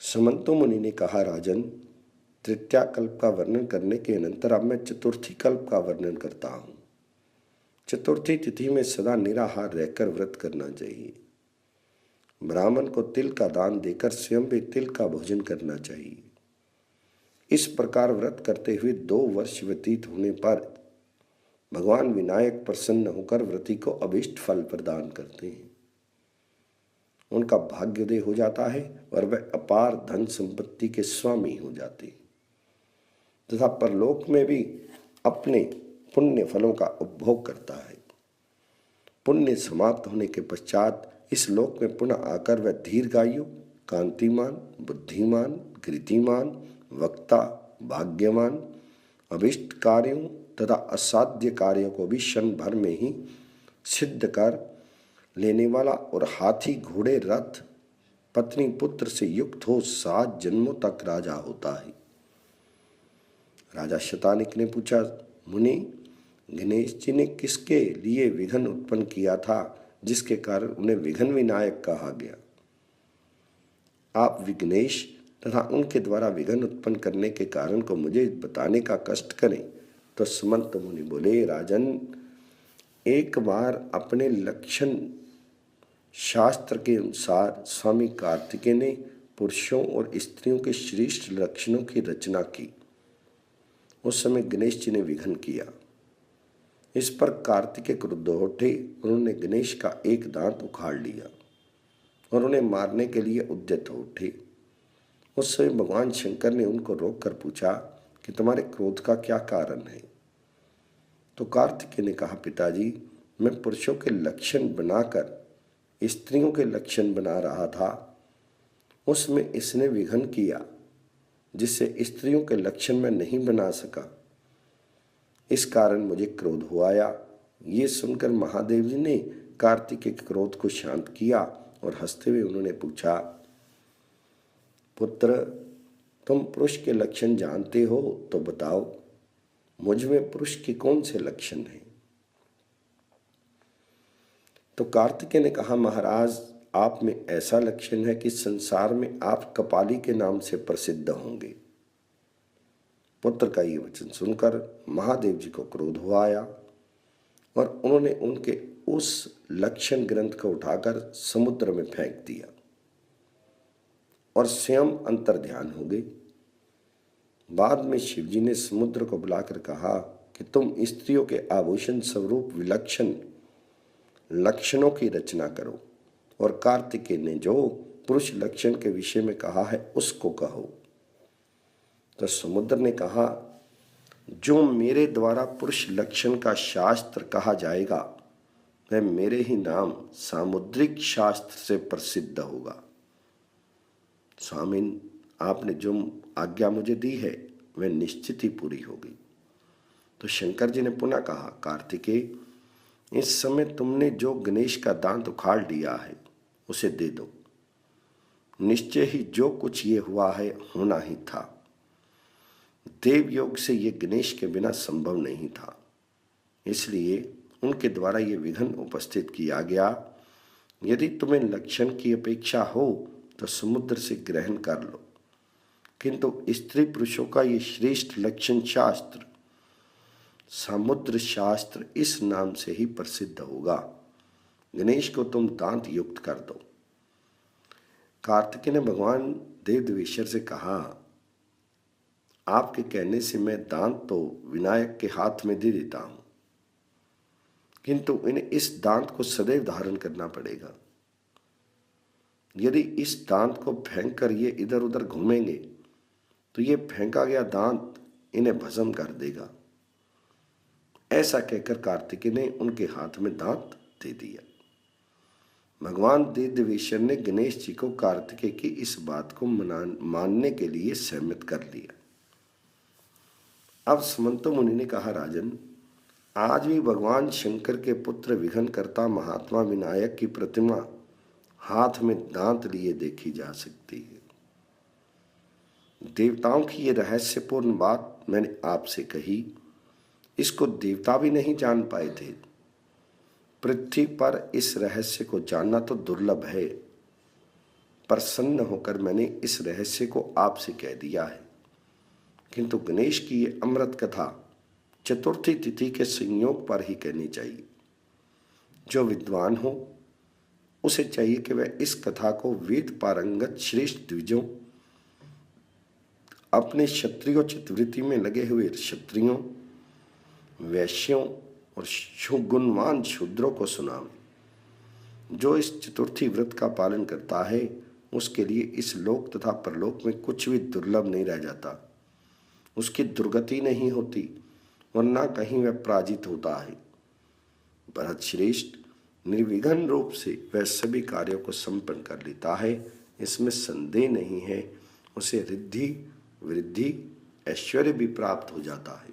समंतो मुनि ने कहा, राजन, तृतीया कल्प का वर्णन करने के अनंतर अब मैं चतुर्थी कल्प का वर्णन करता हूँ। चतुर्थी तिथि में सदा निराहार रहकर व्रत करना चाहिए। ब्राह्मण को तिल का दान देकर स्वयं भी तिल का भोजन करना चाहिए। इस प्रकार व्रत करते हुए 2 वर्ष व्यतीत होने पर भगवान विनायक प्रसन्न होकर व्रती को अभीष्ट फल प्रदान करते हैं। उनका भाग्योदय हो जाता है और वह अपार धन संपत्ति के स्वामी हो जाते हैं तथा परलोक में भी अपने पुण्य फलों का उपभोग करता है। पुण्य समाप्त होने के पश्चात इस लोक में पुनः आकर वह दीर्घायु, कांतिमान, बुद्धिमान, कृतिमान, वक्ता, भाग्यवान, अभिष्ट कार्यों तथा असाध्य कार्यों को भी क्षण भर में ही सिद्ध कर लेने वाला और हाथी, घोड़े, रथ, पत्नी, पुत्र से युक्त हो 7 जन्मों तक राजा होता है। राजा शतानिक ने पूछा, मुनि, गणेश जी ने किसके लिए विघ्न उत्पन्न किया था जिसके कारण उन्हें विघ्न विनायक कहा गया? आप विघ्नेश तथा उनके द्वारा विघ्न उत्पन्न करने के कारण को मुझे बताने का कष्ट करें। तो सुमंत मुनि बोले, राजन, एक बार अपने लक्षण शास्त्र के अनुसार स्वामी कार्तिकेय ने पुरुषों और स्त्रियों के श्रेष्ठ लक्षणों की रचना की। उस समय गणेश जी ने विघ्न किया। इस पर कार्तिकेय क्रुद्ध उठे। उन्होंने गणेश का एक दांत उखाड़ लिया और उन्हें मारने के लिए उद्यत हो उठे। उस समय भगवान शंकर ने उनको रोककर पूछा कि तुम्हारे क्रोध का क्या कारण है? तो कार्तिकेय ने कहा, पिताजी, मैं पुरुषों के लक्षण बनाकर स्त्रियों के लक्षण बना रहा था। उसमें इसने विघ्न किया जिससे स्त्रियों के लक्षण में नहीं बना सका। इस कारण मुझे क्रोध हो आया। ये सुनकर महादेव जी ने कार्तिकेय के क्रोध को शांत किया और हंसते हुए उन्होंने पूछा, पुत्र, तुम पुरुष के लक्षण जानते हो तो बताओ, मुझ में पुरुष के कौन से लक्षण हैं? तो कार्तिकेय ने कहा, महाराज, आप में ऐसा लक्षण है कि संसार में आप कपाली के नाम से प्रसिद्ध होंगे। पुत्र का ये वचन सुनकर महादेव जी को क्रोध हो आया और उन्होंने उनके उस लक्षण ग्रंथ को उठाकर समुद्र में फेंक दिया और स्वयं अंतर ध्यान हो गए। बाद में शिवजी ने समुद्र को बुलाकर कहा कि तुम स्त्रियों के आभूषण स्वरूप विलक्षण लक्षणों की रचना करो और कार्तिकेय ने जो पुरुष लक्षण के विषय में कहा है उसको कहो। तो समुद्र ने कहा, जो मेरे द्वारा पुरुष लक्षण का शास्त्र कहा जाएगा वह मेरे ही नाम सामुद्रिक शास्त्र से प्रसिद्ध होगा। स्वामिन, आपने जो आज्ञा मुझे दी है वह निश्चित ही पूरी होगी। तो शंकर जी ने पुनः कहा, कार्तिकेय, इस समय तुमने जो गणेश का दांत उखाड़ लिया है उसे दे दो। निश्चय ही जो कुछ ये हुआ है होना ही था। देव योग से ये गणेश के बिना संभव नहीं था, इसलिए उनके द्वारा ये विघ्न उपस्थित किया गया। यदि तुम्हें लक्षण की अपेक्षा हो तो समुद्र से ग्रहण कर लो, किंतु स्त्री पुरुषों का ये श्रेष्ठ लक्षण शास्त्र समुद्र शास्त्र इस नाम से ही प्रसिद्ध होगा। गणेश को तुम दांत युक्त कर दो। कार्तिकेय ने भगवान देव देवेश्वर से कहा, आपके कहने से मैं दांत तो विनायक के हाथ में दे देता हूं, किंतु इन्हें इस दांत को सदैव धारण करना पड़ेगा। यदि इस दांत को फेंक कर ये इधर उधर घूमेंगे तो ये फेंका गया दांत इन्हें भस्म कर देगा। ऐसा कहकर कार्तिकेय ने उनके हाथ में दांत दे दिया। भगवान देव देवेश्वर ने गणेश जी को कार्तिकेय की इस बात को मानने के लिए सहमत कर लिया। अब सुमंतो मुनि ने कहा, राजन, आज भी भगवान शंकर के पुत्र विघ्नकर्ता महात्मा विनायक की प्रतिमा हाथ में दांत लिए देखी जा सकती है। देवताओं की ये रहस्यपूर्ण बात मैंने आपसे कही, इसको देवता भी नहीं जान पाए थे। पृथ्वी पर इस रहस्य को जानना तो दुर्लभ है, प्रसन्न होकर मैंने इस रहस्य को आपसे कह दिया है। किंतु गणेश की ये अमृत कथा चतुर्थी तिथि के संयोग पर ही कहनी चाहिए। जो विद्वान हो उसे चाहिए कि वह इस कथा को वेद पारंगत श्रेष्ठ द्विजों, अपने क्षत्रियों चित्तवृत्ति में लगे हुए क्षत्रियों, वैश्यों और गुणवान शूद्रों को सुनावे। जो इस चतुर्थी व्रत का पालन करता है उसके लिए इस लोक तथा परलोक में कुछ भी दुर्लभ नहीं रह जाता, उसकी दुर्गति नहीं होती और न कहीं वह पराजित होता है। भरत श्रेष्ठ निर्विघ्न रूप से वह सभी कार्यों को संपन्न कर लेता है, इसमें संदेह नहीं है। उसे रिद्धि, वृद्धि, ऐश्वर्य भी प्राप्त हो जाता है।